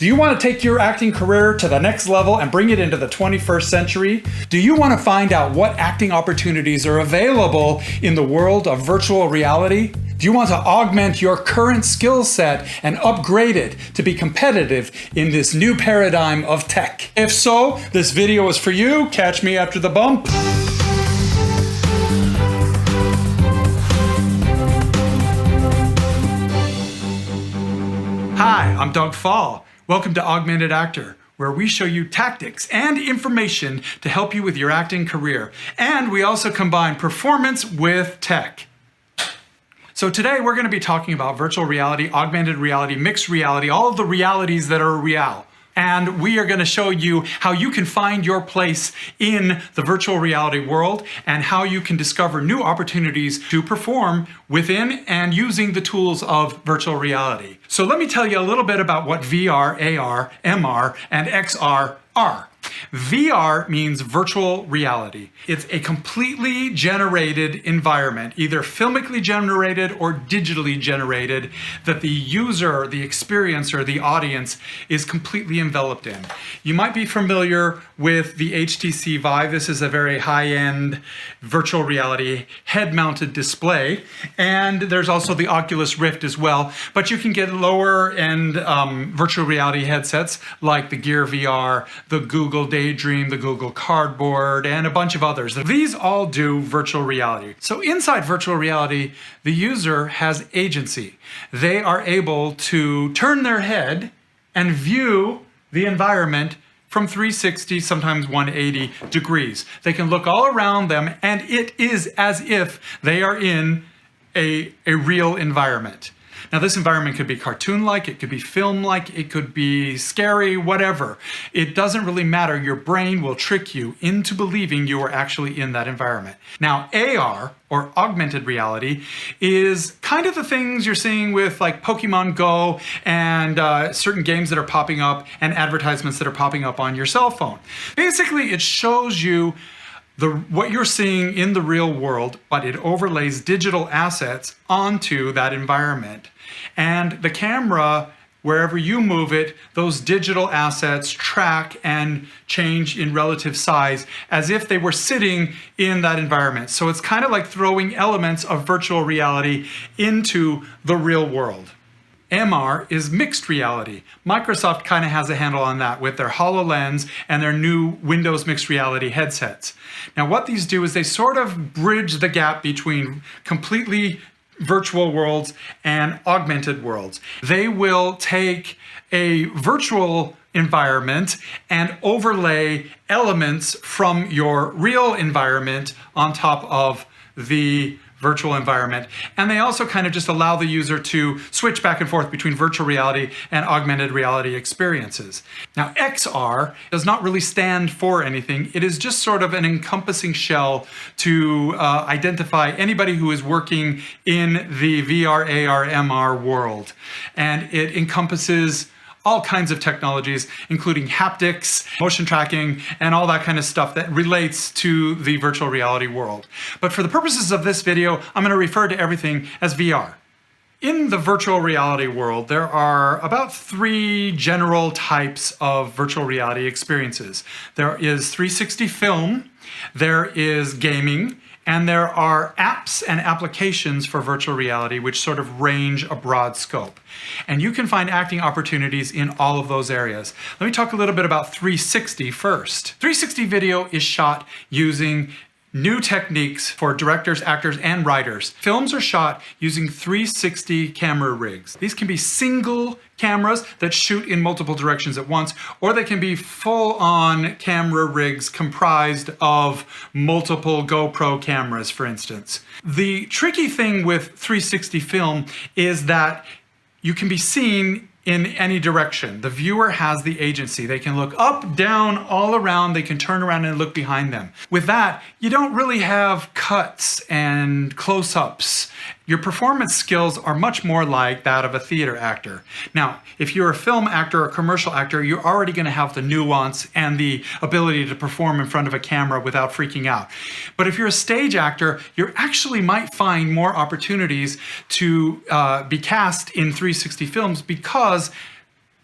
Do you want to take your acting career to the next level and bring it into the 21st century? Do you want to find out what acting opportunities are available in the world of virtual reality? Do you want to augment your current skill set and upgrade it to be competitive in this new paradigm of tech? If so, this video is for you. Catch me after the bump. Hi, I'm Doug Fahl. Welcome to Augmented Actor, where we show you tactics and information to help you with your acting career. And we also combine performance with tech. So today we're going to be talking about virtual reality, augmented reality, mixed reality, all of the realities that are real. And we are going to show you how you can find your place in the virtual reality world and how you can discover new opportunities to perform within and using the tools of virtual reality. So let me tell you a little bit about what VR, AR, MR, and XR are. VR means virtual reality. It's a completely generated environment, either filmically generated or digitally generated, that the user, the experiencer, the audience is completely enveloped in. You might be familiar with the HTC Vive. This is a very high-end virtual reality head-mounted display. And there's also the Oculus Rift as well. But you can get lower-end virtual reality headsets like the Gear VR, the Google Daydream, the Google Cardboard, and a bunch of others. These all do virtual reality. So inside virtual reality, the user has agency. They are able to turn their head and view the environment from 360, sometimes 180 degrees. They can look all around them, and it is as if they are in a real environment. Now, this environment could be cartoon-like, it could be film-like, it could be scary, whatever. It doesn't really matter. Your brain will trick you into believing you are actually in that environment. Now, AR, or augmented reality, is kind of the things you're seeing with like Pokemon Go and certain games that are popping up and advertisements that are popping up on your cell phone. Basically, it shows you what you're seeing in the real world, but it overlays digital assets onto that environment. And the camera, wherever you move it, those digital assets track and change in relative size as if they were sitting in that environment. So it's kind of like throwing elements of virtual reality into the real world. MR is mixed reality. Microsoft kind of has a handle on that with their HoloLens and their new Windows mixed reality headsets. Now what these do is they sort of bridge the gap between completely virtual worlds and augmented worlds. They will take a virtual environment and overlay elements from your real environment on top of the virtual environment. And they also kind of just allow the user to switch back and forth between virtual reality and augmented reality experiences. Now, XR does not really stand for anything. It is just sort of an encompassing shell to identify anybody who is working in the VR, AR, MR world. And it encompasses all kinds of technologies, including haptics, motion tracking, and all that kind of stuff that relates to the virtual reality world. But for the purposes of this video, I'm going to refer to everything as VR. In the virtual reality world, there are about 3 general types of virtual reality experiences. There is 360 film, there is gaming, and there are apps and applications for virtual reality which sort of range a broad scope. And you can find acting opportunities in all of those areas. Let me talk a little bit about 360 first. 360 video is shot using new techniques for directors, actors, and writers. Films are shot using 360 camera rigs. These can be single cameras that shoot in multiple directions at once, or they can be full-on camera rigs comprised of multiple GoPro cameras, for instance. The tricky thing with 360 film is that you can be seen in any direction. The viewer has the agency. They can look up, down, all around. They can turn around and look behind them. With that, you don't really have cuts and close-ups. Your performance skills are much more like that of a theater actor. Now, if you're a film actor or a commercial actor, you're already going to have the nuance and the ability to perform in front of a camera without freaking out. But if you're a stage actor, you actually might find more opportunities to be cast in 360 films because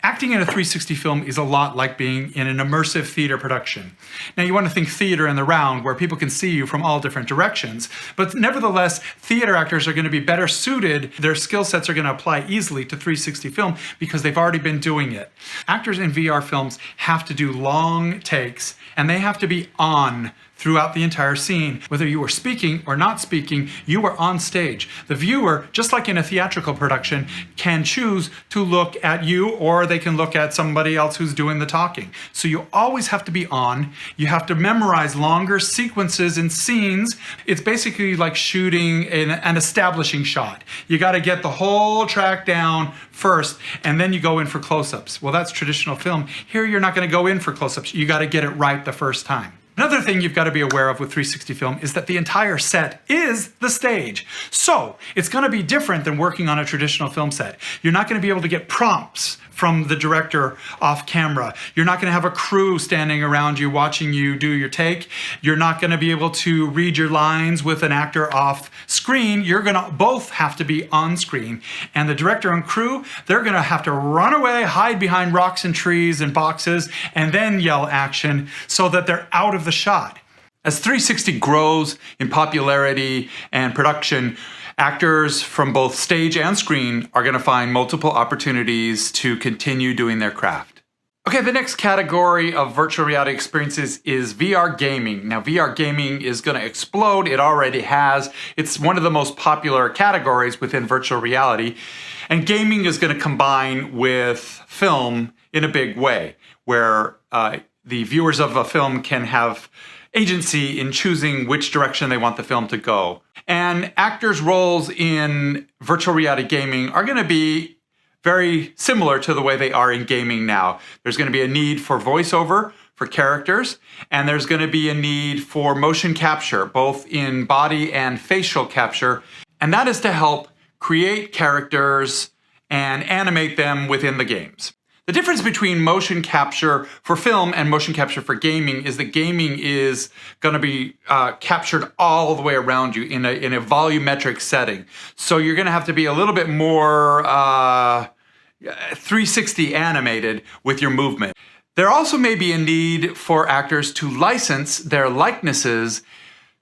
Acting in a 360 film is a lot like being in an immersive theater production. Now you want to think theater in the round where people can see you from all different directions, but nevertheless, theater actors are going to be better suited, their skill sets are going to apply easily to 360 film because they've already been doing it. Actors in VR films have to do long takes and they have to be on throughout the entire scene. Whether you were speaking or not speaking, you are on stage. The viewer, just like in a theatrical production, can choose to look at you or they can look at somebody else who's doing the talking. So you always have to be on. You have to memorize longer sequences and scenes. It's basically like shooting an establishing shot. You got to get the whole track down first and then you go in for close-ups. Well, that's traditional film. Here you're not going to go in for close-ups. You got to get it right the first time. Another thing you've got to be aware of with 360 film is that the entire set is the stage. So it's going to be different than working on a traditional film set. You're not going to be able to get prompts from the director off camera. You're not going to have a crew standing around you watching you do your take. You're not going to be able to read your lines with an actor off screen. You're going to both have to be on screen. And the director and crew, they're going to have to run away, hide behind rocks and trees and boxes, and then yell action so that they're out of the shot. As 360 grows in popularity and production, actors from both stage and screen are going to find multiple opportunities to continue doing their craft. Okay, the next category of virtual reality experiences is VR gaming. Now, VR gaming is going to explode. It already has. It's one of the most popular categories within virtual reality. And gaming is going to combine with film in a big way, where the viewers of a film can have agency in choosing which direction they want the film to go. And actors' roles in virtual reality gaming are going to be very similar to the way they are in gaming now. There's going to be a need for voiceover for characters, and there's going to be a need for motion capture, both in body and facial capture. And that is to help create characters and animate them within the games. The difference between motion capture for film and motion capture for gaming is that gaming is going to be captured all the way around you in a volumetric setting. So you're going to have to be a little bit more 360 animated with your movement. There also may be a need for actors to license their likenesses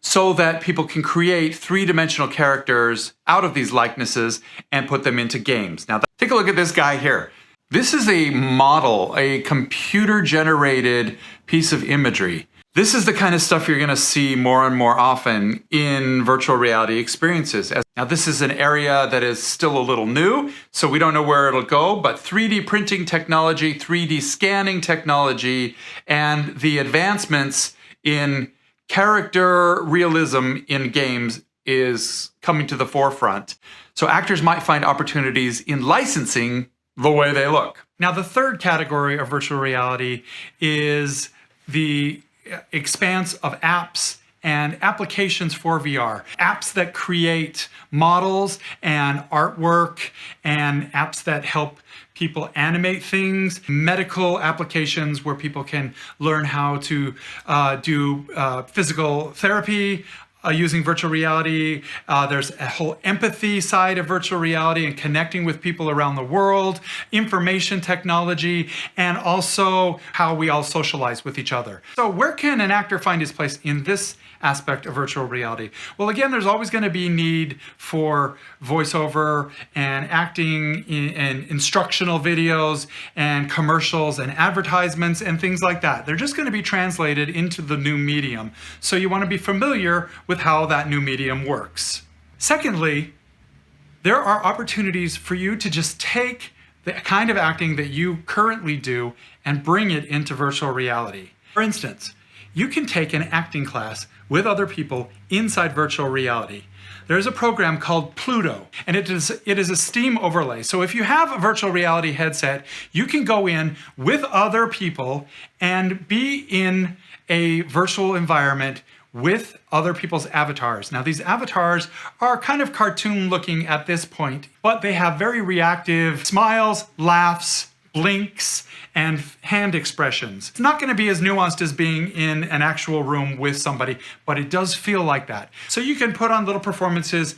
so that people can create three-dimensional characters out of these likenesses and put them into games. Now, take a look at this guy here. This is a model, a computer-generated piece of imagery. This is the kind of stuff you're going to see more and more often in virtual reality experiences. Now, this is an area that is still a little new, so we don't know where it'll go, but 3D printing technology, 3D scanning technology, and the advancements in character realism in games is coming to the forefront. So actors might find opportunities in licensing the way they look. Now, the third category of virtual reality is the expanse of apps and applications for VR. Apps that create models and artwork, and apps that help people animate things, medical applications where people can learn how to do physical therapy, using virtual reality. There's a whole empathy side of virtual reality and connecting with people around the world, information technology, and also how we all socialize with each other. So where can an actor find his place in this aspect of virtual reality? Well, again, there's always going to be need for voiceover and acting in instructional videos and commercials and advertisements and things like that. They're just going to be translated into the new medium. So you want to be familiar with how that new medium works. Secondly, there are opportunities for you to just take the kind of acting that you currently do and bring it into virtual reality. For instance, you can take an acting class with other people inside virtual reality. There's a program called Pluto, and it is a Steam overlay. So if you have a virtual reality headset, you can go in with other people and be in a virtual environment with other people's avatars. Now, these avatars are kind of cartoon looking at this point, but they have very reactive smiles, laughs, blinks, and hand expressions. It's not going to be as nuanced as being in an actual room with somebody, but it does feel like that. So you can put on little performances,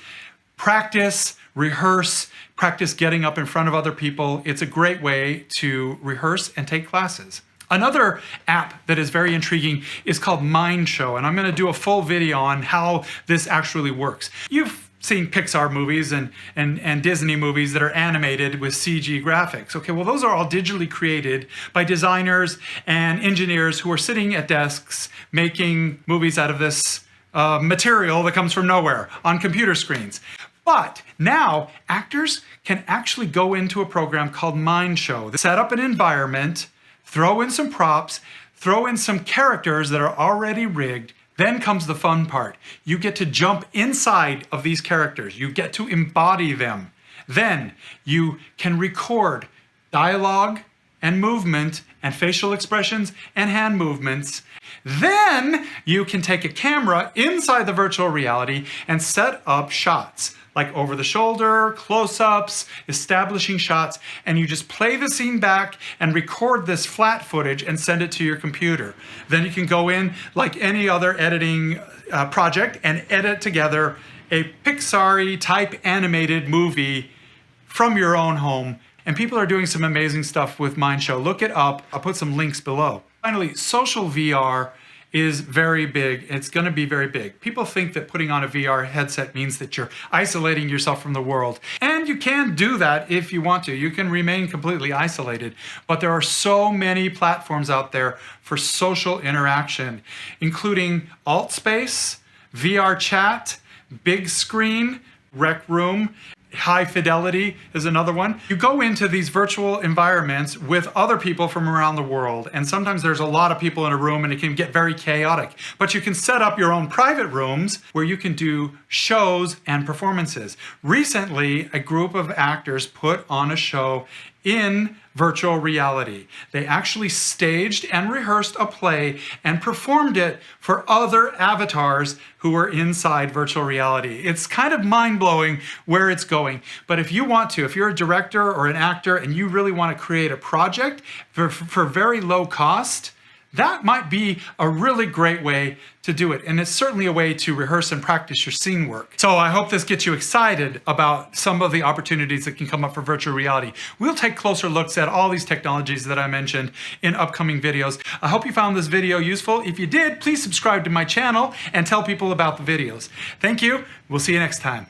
practice, rehearse, practice getting up in front of other people. It's a great way to rehearse and take classes. Another app that is very intriguing is called Mind Show, and I'm going to do a full video on how this actually works. You've seen Pixar movies and Disney movies that are animated with CG graphics. Okay, well, those are all digitally created by designers and engineers who are sitting at desks making movies out of this material that comes from nowhere on computer screens. But now actors can actually go into a program called Mind Show, set up an environment, throw in some props, throw in some characters that are already rigged. Then comes the fun part. You get to jump inside of these characters. You get to embody them. Then you can record dialogue and movement and facial expressions and hand movements. Then you can take a camera inside the virtual reality and set up shots, like over the shoulder, close-ups, establishing shots, and you just play the scene back and record this flat footage and send it to your computer. Then you can go in like any other editing project and edit together a Pixar-y type animated movie from your own home. And people are doing some amazing stuff with Mind Show. Look it up. I'll put some links below. Finally, social VR is very big. It's going to be very big. People think that putting on a VR headset means that you're isolating yourself from the world. And you can do that if you want to. You can remain completely isolated. But there are so many platforms out there for social interaction, including AltSpace, VR Chat, Big Screen, Rec Room. High Fidelity is another one. You go into these virtual environments with other people from around the world, and sometimes there's a lot of people in a room and it can get very chaotic. But you can set up your own private rooms where you can do shows and performances. Recently, a group of actors put on a show in virtual reality. They actually staged and rehearsed a play and performed it for other avatars who were inside virtual reality. It's kind of mind-blowing where it's going. But if you want to, if you're a director or an actor and you really want to create a project for very low cost, that might be a really great way to do it. And it's certainly a way to rehearse and practice your scene work. So I hope this gets you excited about some of the opportunities that can come up for virtual reality. We'll take closer looks at all these technologies that I mentioned in upcoming videos. I hope you found this video useful. If you did, please subscribe to my channel and tell people about the videos. Thank you. We'll see you next time.